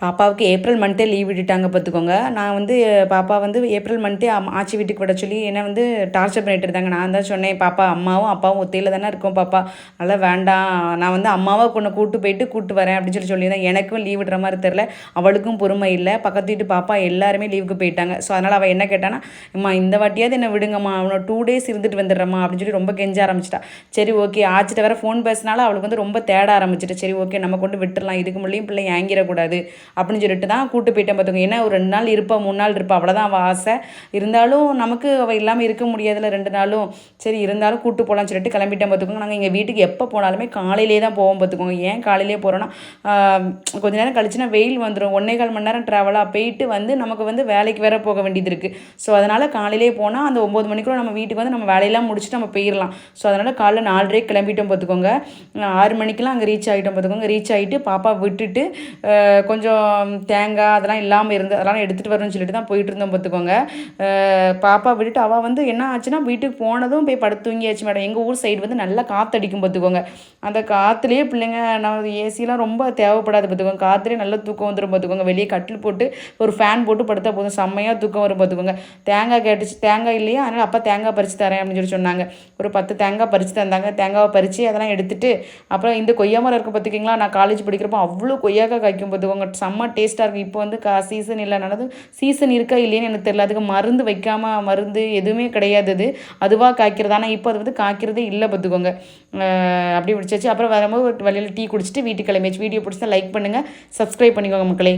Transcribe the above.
பாப்பாவுக்கு April மந்த்தே leave விட்டுட்டாங்க பார்த்துக்கோங்க. நான் வந்து பாப்பா வந்து ஏப்ரல் மந்த்தே ஆச்சி வீட்டுக்கு விட சொல்லி என்ன வந்து டார்ச்சர் பண்ணிட்டு இருந்தாங்க. நான் தான் சொன்னேன், "பாப்பா அம்மாவும் அப்பாவும் ஒத்தையில தானே இருக்கோம் பாப்பா. அதெல்லாம் வேண்டாம். நான் வந்து அம்மாவை கொண்டு கூட்டு போயிட்டு கூட்டு வரேன்" அப்படின்னு சொல்லியிருந்தேன். எனக்கும் லீவ் விடுற மாதிரி தெரில. அவளுக்கும் பொறுமை இல்லை. பக்கத்து வீட்டு பாப்பா எல்லாருமே லீவுக்கு போயிட்டாங்க. ஸோ அதனால் அவள் என்ன கேட்டான்னா, "அம்மா இந்த வாட்டியாவது என்ன விடுங்கம்மா. அவனை 2 டேஸ் இருந்துட்டு வந்துடுறேம்மா" அப்படின்னு சொல்லி ரொம்ப கெஞ்ச ஆரம்பிச்சிட்டா. சரி ஓகே, ஆச்சிட்ட வேற ஃபோன் பேசினாலும் அவளுக்கு வந்து ரொம்ப தேட ஆரம்பிச்சிட்டு. சரி ஓகே, நம்ம கொண்டு விட்டுறலாம். இதுக்கு முன்னாடியும் பிள்ளை ஏங்கிடக்கூடாது அப்படின்னு சொல்லிட்டு தான் கூட்டு போயிட்டேன் பார்த்துக்கோங்க. ஏன்னா ஒரு 2 நாள் இருப்பா, 3 நாள் இருப்பா, அவ்வளோதான் அவள் ஆசை. இருந்தாலும் நமக்கு அவள் இல்லாமல் இருக்க முடியாதுல்ல 2 நாளும். சரி இருந்தாலும் கூட்டு போகலான்னு சொல்லிட்டு கிளம்பிட்டேன் பார்த்துக்கோங்க. நாங்கள் எங்கள் வீட்டுக்கு எப்போ போனாலுமே காலையிலே தான் போவோம் பார்த்துக்கோங்க. ஏன் காலையிலே போகிறோன்னா, கொஞ்ச நேரம் கழிச்சுனா வெயில் வந்துடும். 1 1/4 மணி நேரம் ட்ராவலாக போயிட்டு வந்து நமக்கு வந்து வேலைக்கு வேற போக வேண்டியது இருக்குது. ஸோ அதனால் காலையிலே போனால் அந்த 9 மணிக்குள்ள நம்ம வீட்டுக்கு வந்து நம்ம வேலையெல்லாம் முடிச்சுட்டு நம்ம போயிடலாம். ஸோ அதனால் காலைல 4:30 கிளம்பிட்டோம் பார்த்துக்கோங்க. 6 மணிக்கெலாம் அங்கே ரீச் ஆகிட்டோம் பார்த்துக்கோங்க. ரீச் ஆகிட்டு பாப்பா விட்டுட்டு கொஞ்சம் தேங்காய் அதெல்லாம் இல்லாமல் இருந்து அதெல்லாம் எடுத்துகிட்டு வரணும்னு சொல்லிட்டு தான் போயிட்டு இருந்தோம் பார்த்துக்கோங்க. பாப்பா விட்டுட்டு அவள் வந்து என்ன ஆச்சுன்னா, வீட்டுக்கு போனதும் போய் படுத்து தூங்கியாச்சு மேடம். எங்கள் ஊர் சைடு வந்து நல்லா காற்றடிக்கும் பார்த்துக்கோங்க. அந்த காற்றுலேயே பிள்ளைங்க நான் ஏசிலாம் ரொம்ப தேவைப்படாது பார்த்துக்கோங்க. காற்றுலேயே நல்லா தூக்கம் வந்துடும் பார்த்துக்கோங்க. வெளியே கட்டில் போட்டு ஒரு ஃபேன் போட்டு படுத்தா போதும், செம்மையாக தூக்கம் வரும் பார்த்துக்கோங்க. தேங்காய் கேட்டுச்சு, தேங்காய் இல்லையா, அதனால் அப்பா தேங்காய் பறித்து தரேன் அப்படின்னு சொல்லி சொன்னாங்க. ஒரு 10 தேங்காய் பறித்து தந்தாங்க. தேங்காவை பறித்து அதெல்லாம் எடுத்துகிட்டு அப்புறம் இந்த கொய்யா மரம் இருக்கும் பார்த்துக்கிங்களா, நான் காலேஜ் படிக்கிறப்போ அவ்வளோ கொய்யாக்காய் காய்க்கும் பார்த்துக்கோங்க. செம்ம டேஸ்ட்டாக இருக்கும். இப்போ வந்து சீசன் இல்லைனாலும் சீசன் இருக்கா இல்லையான்னு எனக்கு தெரியல. அதுக்கு மருந்து வைக்காமல் மருந்து எதுவுமே கிடையாது. அதுவாக காய்க்கிறது. ஆனால் இப்போ அது வந்து காய்க்கிறதே இல்லை பார்த்துக்கோங்க. அப்படி பிடிச்சாச்சு. அப்புறம் வரும்போது வழியில் டீ குடிச்சிட்டு வீட்டுக்கு கிளம்பியாச்சு. வீடியோ பிடிச்சா லைக் பண்ணுங்கள், சப்ஸ்கிரைப் பண்ணிக்கோங்க மக்களே.